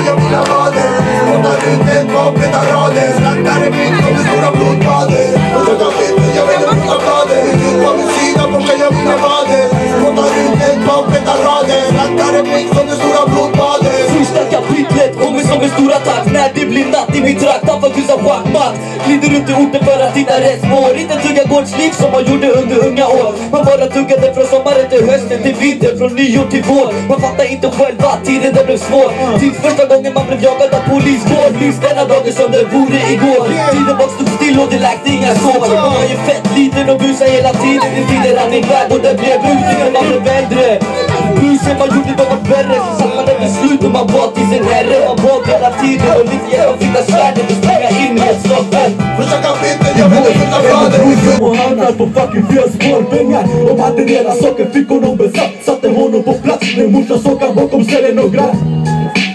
jag mina rader. Spottar ut ett vapen av rader. Slaktar en bild som det stora blodbadet. Och så kan inte jag vet inte vad bladet. Ut på min sida forskar jag mina vader. Spottar ut ett vapen av rader. Slaktar en bild som det stora blodbadet. Första kapitlet kommer som en stor attack. När det blir natt i min trakt, tappar kusa schackmatt. Glider runt i orten för att hitta rätt spår. Inte tugga gårdsliv som man gjorde under unga år. Man bara tuggade från sommaren till hösten till vintern, från nyår till vår. Man fattar inte själv att tiden den blev svår. Tills första gången man blev jagad av poliskår. Minns denna dagen som det vore igår. Tiden bara stod still och det läkte inga sår. Man var ju fett liten och busade hela tiden. Till tiden rann iväg och det blev rusning när man blev äldre. Busen man gjorde det var värre. Så satt man efter slut och man bad till sin herre. Man bad hela tiden och lite genom fitta svärdet och spränga in i ett slotten. Första kapitlet, jag vet inte första bladet. Och hamnar på fucking fel spår. Pengar, de hade redan saker, fick honom besatt. Satte honom på plats, med morsan såg han bakom ställen och glass.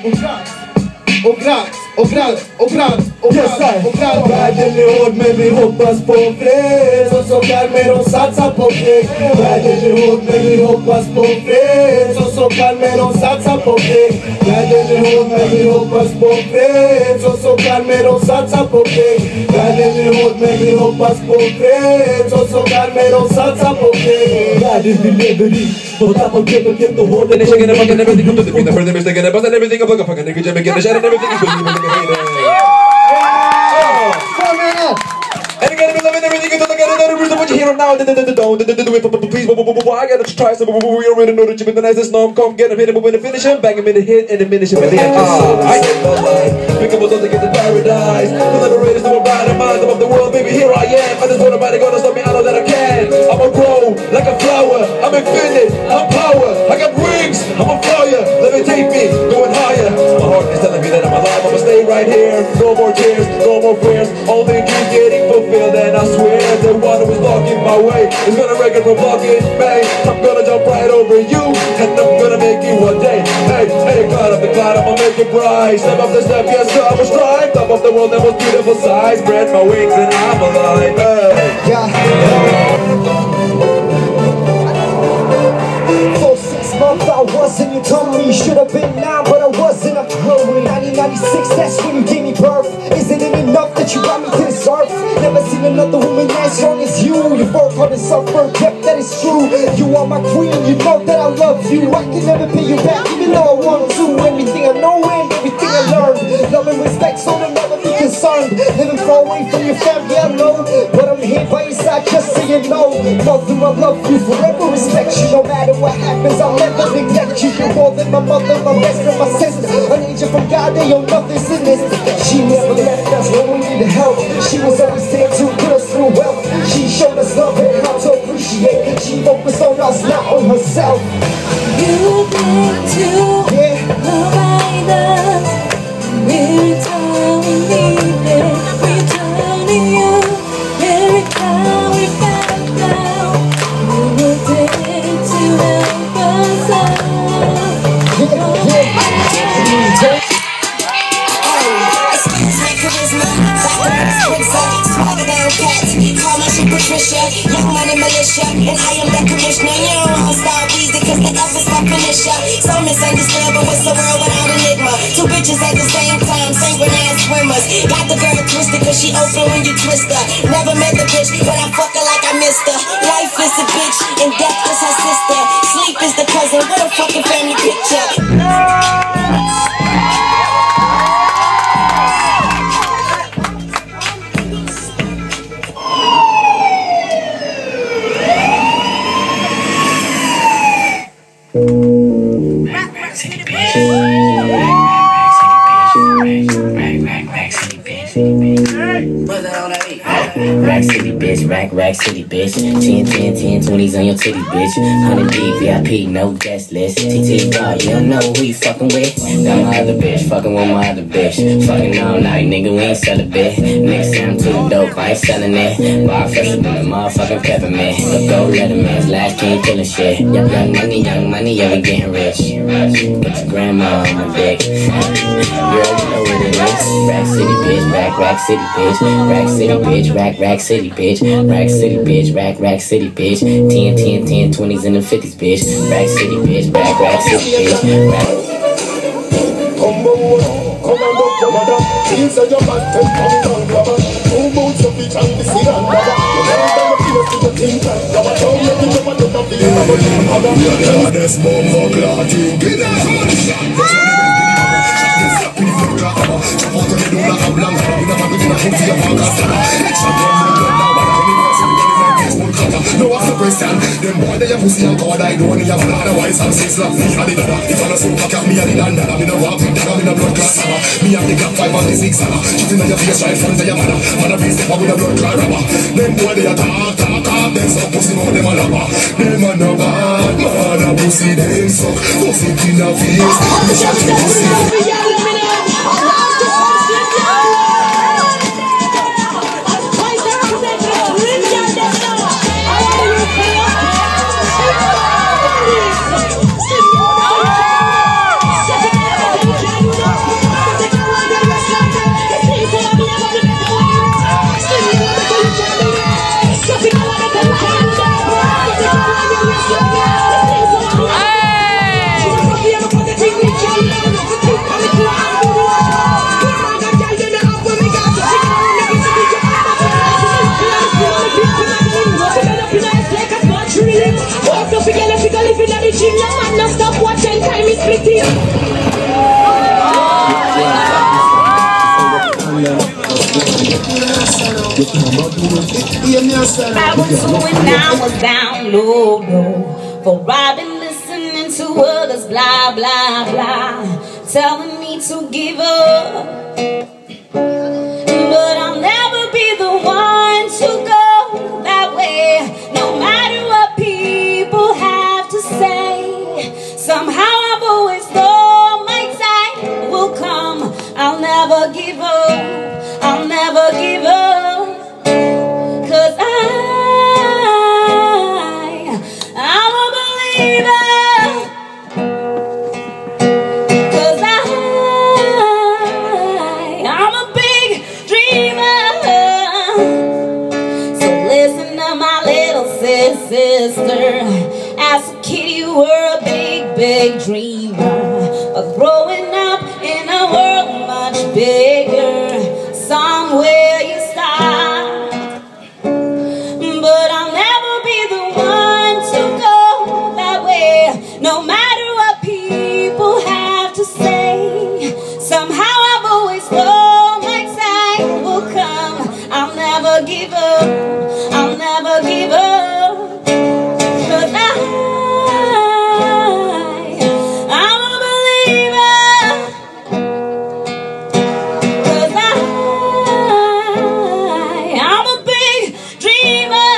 Och grans, och grans, och grans, och grans, och grans. Världen är hård men vi hoppas på fred. Så kan med de satsa på krig. Världen är hård men vi hoppas på fred. Så kan med de satsa på krig. Världen är hård men vi hoppas på fred. Så kan med de satsa på krig. Världen är hård men vi hoppas på fred. Så kan med de satsa på krig. Världen vi lever i. Och tappar greppet helt och hållet. And they shaking and fucking everything come to the beat. The further mistake and busting everything up like a fucking nigga jam again. Shut everything you believe in like a hater. And again, I'm loving everything you do. Like another reason what you hear now. Please, I gotta try some. We already know that you've been the nicest. No, I'm come get him, hit him, win a finish him, bang him in the hit, and diminish him in the end. I get my life. Pick up something, get to paradise. The liberators to a ride of mind of the world, baby. Here I am. I just want nobody gonna stop me. I know that I can. I'ma grow like a flower. I'm infinite. I'm power. I got wings. I'm a flyer. Levitate me, going higher. My heart is telling me that I'm alive. I'ma stay right here. No more tears, no more prayers. Only dreams getting fulfilled, and I swear the one who is blocking my way is gonna wreck it from blocking me. I'm gonna jump right over you, and I'm gonna make it one day. Hey, hey, climb up the cloud, I'ma make it bright. Step up the step, yes, I will strive. Top of the world, that most beautiful size. Spread my wings and I'm alive. Hey. Yeah. 4-6 months I wasn't. You told me you should have been 9, but I wasn't. I grew in 1996, that's when you gave me birth. Isn't it enough that you brought me to this earth? Never seen another woman as strong as you. You work hard and suffer, yep, that is true. You are my queen, you know that I love you. I can never pay you back, even though I want to. Everything I know and everything I learned. Love and respect, so to never be concerned. Living far away from your family, I know, but I'm here by your side just so you know. Mother, I love you, forever respect you. No matter what happens, I'll never neglect you. You're more than my mother, my best friend, my sister. An angel from God, they owe nothing sinister. She never left us when we needed help. She was always there to put us through wealth. She showed us love and how to appreciate. She focused on us, not on herself. You think too, nobody does. Return we need it, returning you. Every time we found out, you were there to help us out. Patricia, young money militia, and I am the commissioner. You don't want to start easy, cause the F is my finisher. So misunderstood, but what's the world without enigma? Two bitches at the same time, synchronized swimmers. Got the girl twisted, cause she open when you twist her. Never met the bitch, but I fuck her like I missed her. Life is a bitch, and death is her sister. Sleep is the cousin, what a fucking family picture. Rack City bitch, rack city bitch. 10, 10, 10, 20s on your titty bitch. 100 D VIP, no guest list. TT Raw, you don't know who you fucking with. Got my other bitch, fucking with my other bitch. Fucking all night, nigga, we ain't sell a bit. Nigga say I'm too dope, I ain't selling it. Bar fresher than a motherfucking peppermint. The gold letter man's last king killing shit. Young money, yeah, we getting rich. Put your grandma on my dick. Girl, you know what it is. Rack City bitch, rack city bitch. Rack City bitch, rack city bitch. Rack City bitch, rack city bitch. 10, 10, 10, 20s and the 50s bitch. Rack City bitch, rack city bitch. say your man take coming down, grabber. 2 months of each and the seed and grabber. You never done your fears to the thing like grabber. Don't let me jump and look up the other thing, grabber. We are the hardest bomb for clotting. Give them a shot. No what's the question? Them boy they a pussy and coward I don't need a man otherwise I'm 6 lakh feet and the dada. If I'm a super cat me a the dandada. Me no walk with dagger, me no blood clot saga. Me have the Glock 5 and the 6 saga. Shooting on your face right front of your mother. Mother be step up with a blood clot rubber. Them boy they a talk. Them suck pussy more them a lava. Them a no bad man a pussy them suck. Pussy in the face. Me shot the pussy. Stop watching, time is pretty. I was going down low, for I've been listening to others blah, blah, blah, telling me to give up. But I'll never be the one to go that way, no matter what people have to say. Somehow I've always thought my time will come. I'll never give up, I'll never give up. 'Cause I'm a believer. 'Cause I'm a big dreamer. So listen to my little sister. As a kid you were a big dreamer of growing up in a world much bigger. Somewhere you start. But I'll never be the one to go that way, no matter what people have to say. Somehow I've always thought my time will come. I'll never give up, I'll never give up. 'Cause I'm a believer. 'Cause I'm a big dreamer.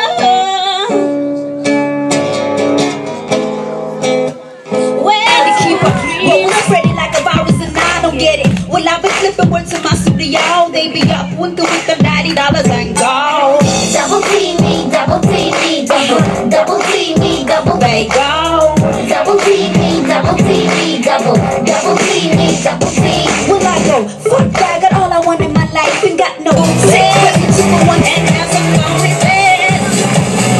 Well, to keep a dream spread it like a virus and I don't get it. Well, I've been flipping words in my studio. They be up winking with them $90 and gold. Double T me, double T me, double T me, double They go. double T me, double T me, double T me, double T. Well, I go, fuck that, got all I want in my life and got no sex. One and have some fun with it.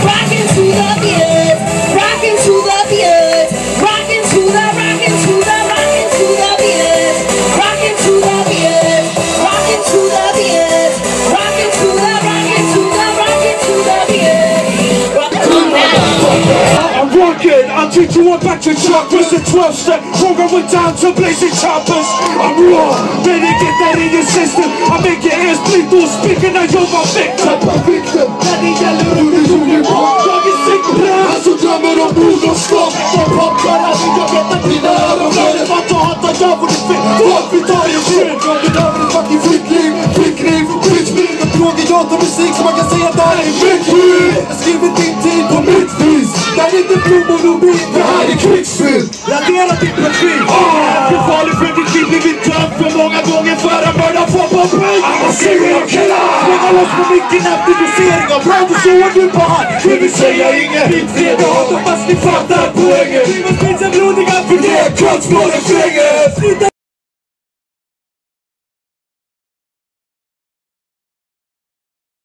Rockin' to the beat, rockin' to the beat, rockin' to the, rockin' to the, rockin' to the beat, rockin' to the beat, rockin' to the beat, rockin' to the, rockin' to the, rockin' to the beat. Rockin' now. I'm rockin', I'll teach you about your chakras. A 12-step program with down to blazing choppers. I'm raw, better get that in your system. I make your ears bleed through speaking, now you're my victim. När det gäller hur du gjorde jag är sickblä. Alltså drömmer om broderskap. Som poppar aldrig, jag vet att dina öron blöder. Man tar hatar, jag får det fett. Folk vi tar ju shit. Jag vill över ett fucking flickliv. Bitchliv och frågor, jag tar musik så man kan säga att det här är mitt liv. Jag skriver din tid på mitt vis. Det här är inte blommor och bin, det här är krigsspel. Radera din profil. För farlig för ditt liv, blivit dömd för många gånger för att mörda folk på bild. I'm a serial killer. Många loss på micken efter dosering av brand och så är du på hand. Det vill säga inget. Mitt fred och hat, hoppas ni fattar poängen. Livet finns en blodiga för det är kroppsmålen flänger.